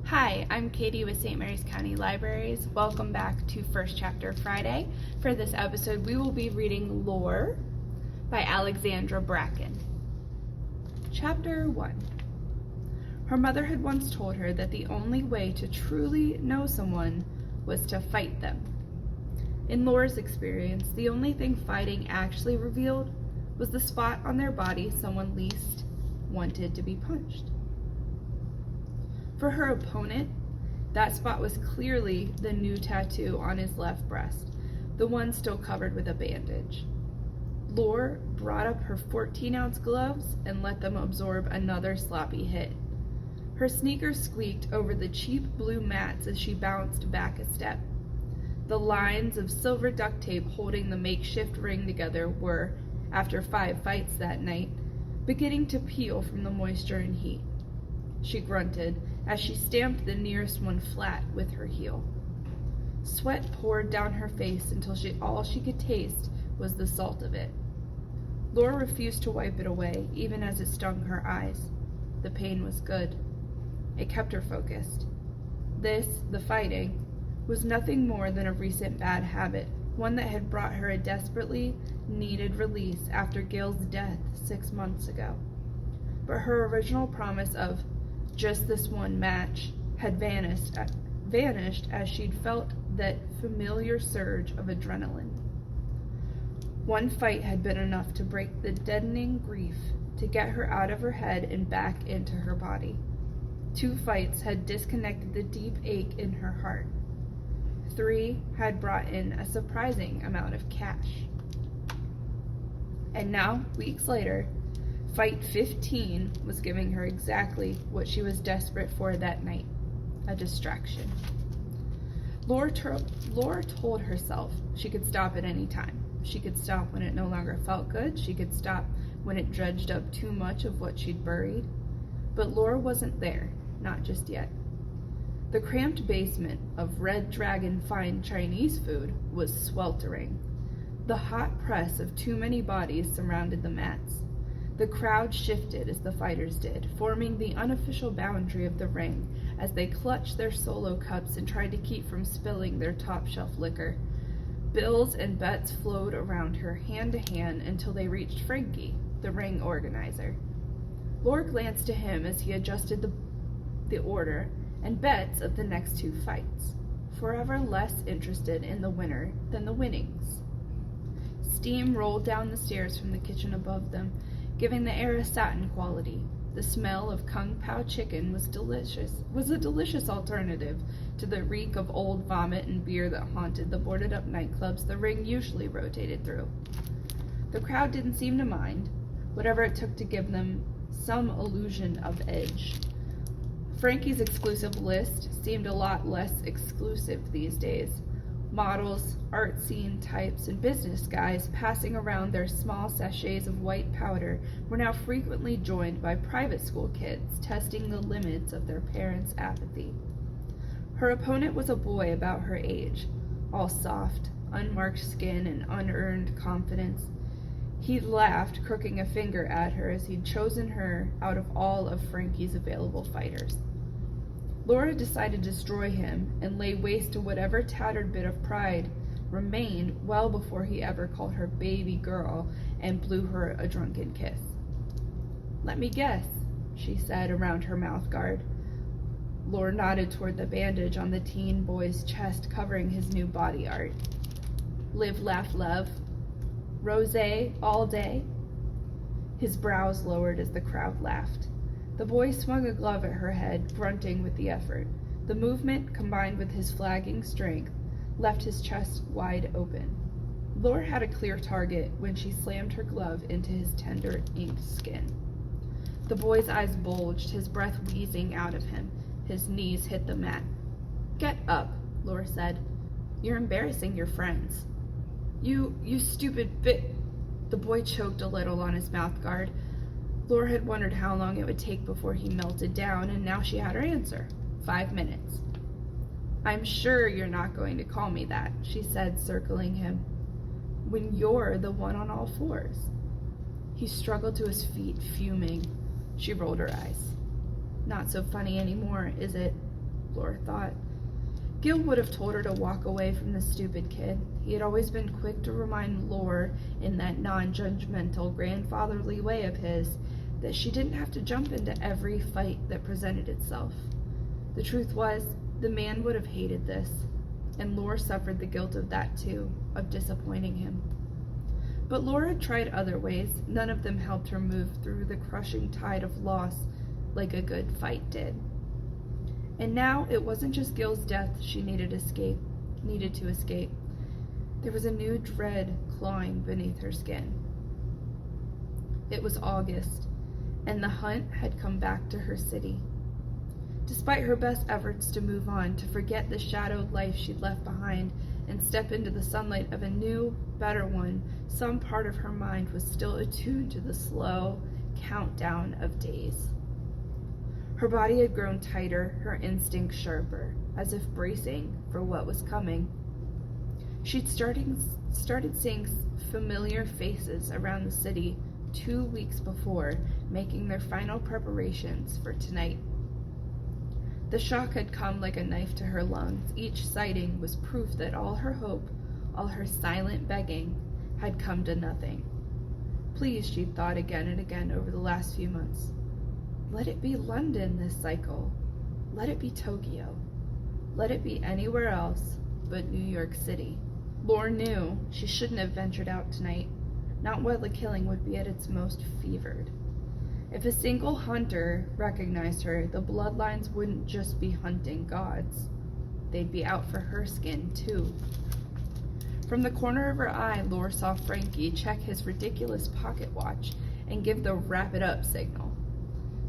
Hi, I'm Katie with St. Mary's County Libraries. Welcome back to First Chapter Friday. For this episode, we will be reading Lore by Alexandra Bracken. Chapter 1. Her mother had once told her that the only way to truly know someone was to fight them. In Lore's experience, the only thing fighting actually revealed was the spot on their body someone least wanted to be punched. For her opponent, that spot was clearly the new tattoo on his left breast, the one still covered with a bandage. Lore brought up her 14-ounce gloves and let them absorb another sloppy hit. Her sneakers squeaked over the cheap blue mats as she bounced back a step. The lines of silver duct tape holding the makeshift ring together were, after 5 fights that night, beginning to peel from the moisture and heat. She grunted as she stamped the nearest one flat with her heel. Sweat poured down her face until all she could taste was the salt of it. Lore refused to wipe it away, even as it stung her eyes. The pain was good. It kept her focused. This, the fighting, was nothing more than a recent bad habit, one that had brought her a desperately needed release after Gail's death 6 months ago. But her original promise of just this one match had vanished as she'd felt that familiar surge of adrenaline. One fight had been enough to break the deadening grief, to get her out of her head and back into her body. 2 fights had disconnected the deep ache in her heart. 3 had brought in a surprising amount of cash. And now, weeks later, Fight 15 was giving her exactly what she was desperate for that night, a distraction. Lore told herself she could stop at any time. She could stop when it no longer felt good. She could stop when it dredged up too much of what she'd buried. But Lore wasn't there, not just yet. The cramped basement of Red Dragon fine Chinese food was sweltering. The hot press of too many bodies surrounded the mats. The crowd shifted as the fighters did, forming the unofficial boundary of the ring as they clutched their solo cups and tried to keep from spilling their top-shelf liquor. Bills and bets flowed around her hand to hand until they reached Frankie, the ring organizer. Lore glanced to him as he adjusted the order and bets of the next 2 fights, forever less interested in the winner than the winnings. Steam rolled down the stairs from the kitchen above them, giving the air a satin quality. The smell of kung pao chicken was a delicious alternative to the reek of old vomit and beer that haunted the boarded-up nightclubs the ring usually rotated through. The crowd didn't seem to mind, whatever it took to give them some illusion of edge. Frankie's exclusive list seemed a lot less exclusive these days. Models, art scene types, and business guys passing around their small sachets of white powder were now frequently joined by private school kids testing the limits of their parents' apathy. Her opponent was a boy about her age, all soft, unmarked skin and unearned confidence. He laughed, crooking a finger at her as he'd chosen her out of all of Frankie's available fighters. Lore decided to destroy him and lay waste to whatever tattered bit of pride remained well before he ever called her baby girl and blew her a drunken kiss. "Let me guess," she said around her mouth guard. Lore nodded toward the bandage on the teen boy's chest covering his new body art. "Live, laugh, love. Rosé all day?" His brows lowered as the crowd laughed. The boy swung a glove at her head, grunting with the effort. The movement, combined with his flagging strength, left his chest wide open. Lore had a clear target when she slammed her glove into his tender, inked skin. The boy's eyes bulged, his breath wheezing out of him. His knees hit the mat. "Get up," Lore said. "You're embarrassing your friends." You stupid bit." The boy choked a little on his mouth guard. Lore had wondered how long it would take before he melted down, and now she had her answer. 5 minutes. "I'm sure you're not going to call me that," she said, circling him, "when you're the one on all 4s. He struggled to his feet, fuming. She rolled her eyes. "Not so funny anymore, is it?" Laura thought. Gil would have told her to walk away from the stupid kid. He had always been quick to remind Laura, in that non-judgmental, grandfatherly way of his, that she didn't have to jump into every fight that presented itself. The truth was, the man would have hated this, and Laura suffered the guilt of that too, of disappointing him. But Laura had tried other ways. None of them helped her move through the crushing tide of loss like a good fight did. And now it wasn't just Gil's death she needed to escape. There was a new dread clawing beneath her skin. It was August, and the hunt had come back to her city. Despite her best efforts to move on, to forget the shadowed life she'd left behind and step into the sunlight of a new, better one, some part of her mind was still attuned to the slow countdown of days. Her body had grown tighter, her instincts sharper, as if bracing for what was coming. She'd started seeing familiar faces around the city 2 weeks before, making their final preparations for tonight. The shock had come like a knife to her lungs. Each sighting was proof that all her hope, all her silent begging, had come to nothing. Please, she'd thought again and again over the last few months. Let it be London this cycle. Let it be Tokyo. Let it be anywhere else but New York City. Laura knew she shouldn't have ventured out tonight, not while the killing would be at its most fevered. If a single hunter recognized her, the bloodlines wouldn't just be hunting gods. They'd be out for her skin, too. From the corner of her eye, Laura saw Frankie check his ridiculous pocket watch and give the wrap it up signal.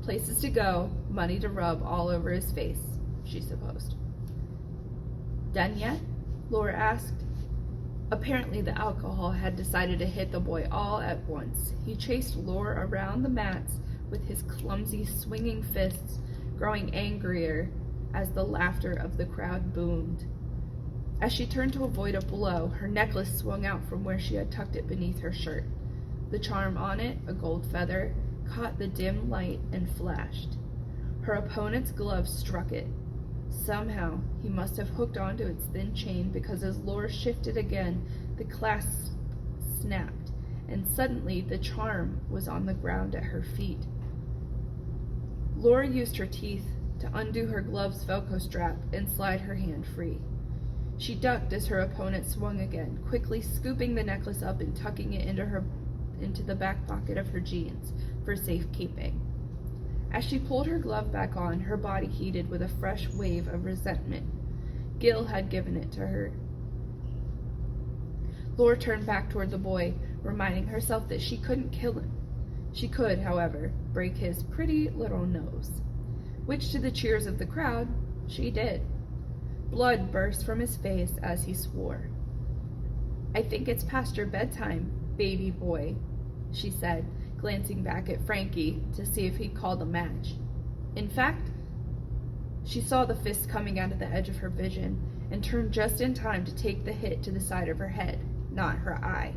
Places to go, money to rub all over his face, she supposed. Done yet? Laura asked. Apparently the alcohol had decided to hit the boy all at once. He chased Laura around the mats with his clumsy, swinging fists, growing angrier as the laughter of the crowd boomed. As she turned to avoid a blow, her necklace swung out from where she had tucked it beneath her shirt. The charm on it, a gold feather, caught the dim light and flashed. Her opponent's glove struck it. Somehow, he must have hooked onto its thin chain, because as Laura shifted again, the clasp snapped, and suddenly the charm was on the ground at her feet. Laura used her teeth to undo her glove's Velcro strap and slide her hand free. She ducked as her opponent swung again, quickly scooping the necklace up and tucking it into the back pocket of her jeans for safekeeping. As she pulled her glove back on, her body heated with a fresh wave of resentment. Gil had given it to her. Laura turned back toward the boy, reminding herself that she couldn't kill him. She could, however, break his pretty little nose, which to the cheers of the crowd, she did. Blood burst from his face as he swore. "I think it's past your bedtime, baby boy," she said, glancing back at Frankie to see if he'd called a match. In fact, she saw the fist coming out of the edge of her vision and turned just in time to take the hit to the side of her head, not her eye.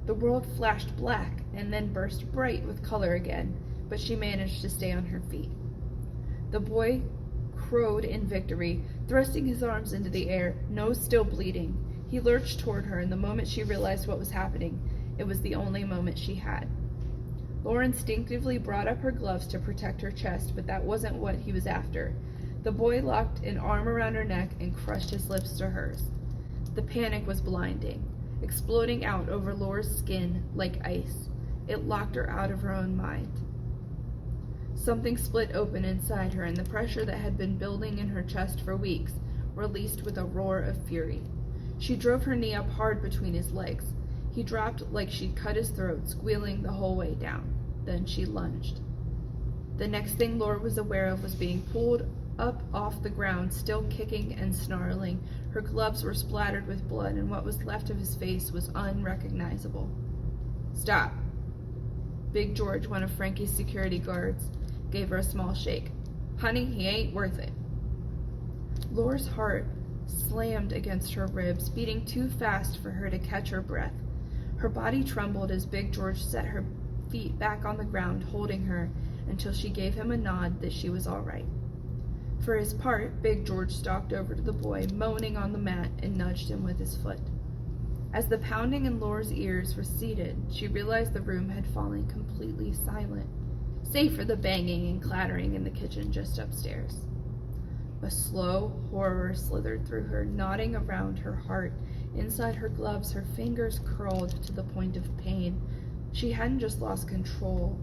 The world flashed black and then burst bright with color again, but she managed to stay on her feet. The boy crowed in victory, thrusting his arms into the air, nose still bleeding. He lurched toward her, and the moment she realized what was happening, it was the only moment she had. Laura instinctively brought up her gloves to protect her chest, but that wasn't what he was after. The boy locked an arm around her neck and crushed his lips to hers. The panic was blinding, exploding out over Laura's skin like ice. It locked her out of her own mind. Something split open inside her, and the pressure that had been building in her chest for weeks released with a roar of fury. She drove her knee up hard between his legs. He dropped like she'd cut his throat, squealing the whole way down. Then she lunged. The next thing Laura was aware of was being pulled up off the ground, still kicking and snarling. Her gloves were splattered with blood, and what was left of his face was unrecognizable. "Stop." Big George, one of Frankie's security guards, gave her a small shake. "Honey, he ain't worth it." Laura's heart slammed against her ribs, beating too fast for her to catch her breath. Her body trembled as Big George set her feet back on the ground, holding her until she gave him a nod that she was all right. For his part, Big George stalked over to the boy, moaning on the mat, and nudged him with his foot. As the pounding in Laura's ears receded, she realized the room had fallen completely silent, save for the banging and clattering in the kitchen just upstairs. A slow horror slithered through her, knotting around her heart. Inside her gloves, her fingers curled to the point of pain. She hadn't just lost control.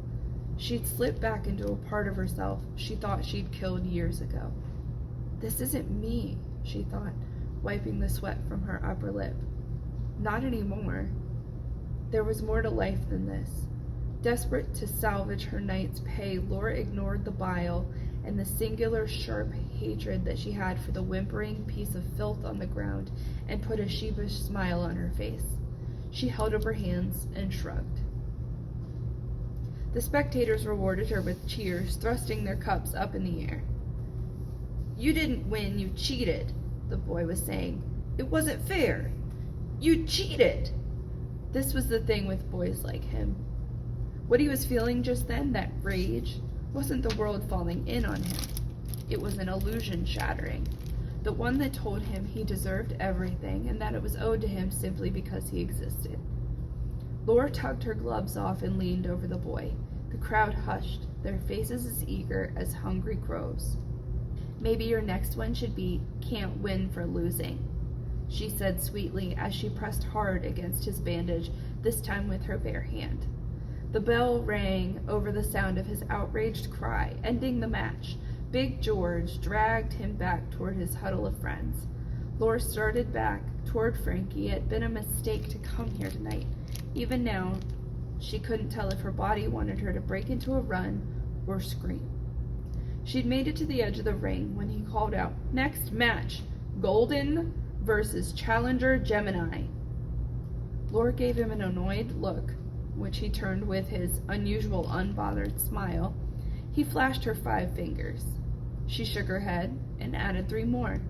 She'd slipped back into a part of herself she thought she'd killed years ago. This isn't me, she thought, wiping the sweat from her upper lip. Not anymore. There was more to life than this. Desperate to salvage her night's pay, Laura ignored the bile and the singular sharp hatred that she had for the whimpering piece of filth on the ground and put a sheepish smile on her face. She held up her hands and shrugged. The spectators rewarded her with cheers, thrusting their cups up in the air. "You didn't win, you cheated," the boy was saying. "It wasn't fair. You cheated!" This was the thing with boys like him. What he was feeling just then, that rage, wasn't the world falling in on him. It was an illusion shattering, the one that told him he deserved everything and that it was owed to him simply because he existed. Laura tugged her gloves off and leaned over the boy. The crowd hushed, their faces as eager as hungry crows. "Maybe your next one should be, 'Can't win for losing,'" she said sweetly as she pressed hard against his bandage, this time with her bare hand. The bell rang over the sound of his outraged cry, ending the match. Big George dragged him back toward his huddle of friends. Laura started back toward Frankie. It had been a mistake to come here tonight. Even now, she couldn't tell if her body wanted her to break into a run or scream. She'd made it to the edge of the ring when he called out, "Next match, Golden versus Challenger Gemini." Laura gave him an annoyed look, which he turned with his unusual unbothered smile. He flashed her 5 fingers. She shook her head and added 3 more.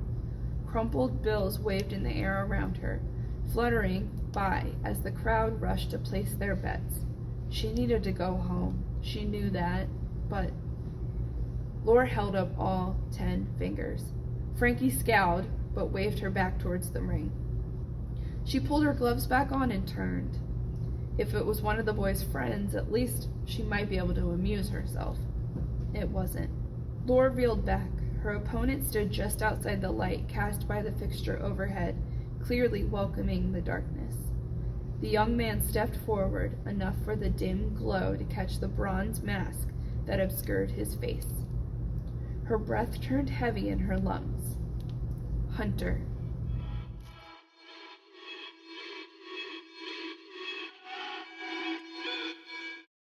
Crumpled bills waved in the air around her, fluttering by as the crowd rushed to place their bets. She needed to go home. She knew that, but Laura held up all 10 fingers. Frankie scowled, but waved her back towards the ring. She pulled her gloves back on and turned. If it was one of the boy's friends, at least she might be able to amuse herself. It wasn't. Laura reeled back. Her opponent stood just outside the light cast by the fixture overhead, clearly welcoming the darkness. The young man stepped forward, enough for the dim glow to catch the bronze mask that obscured his face. Her breath turned heavy in her lungs. "Hunter,"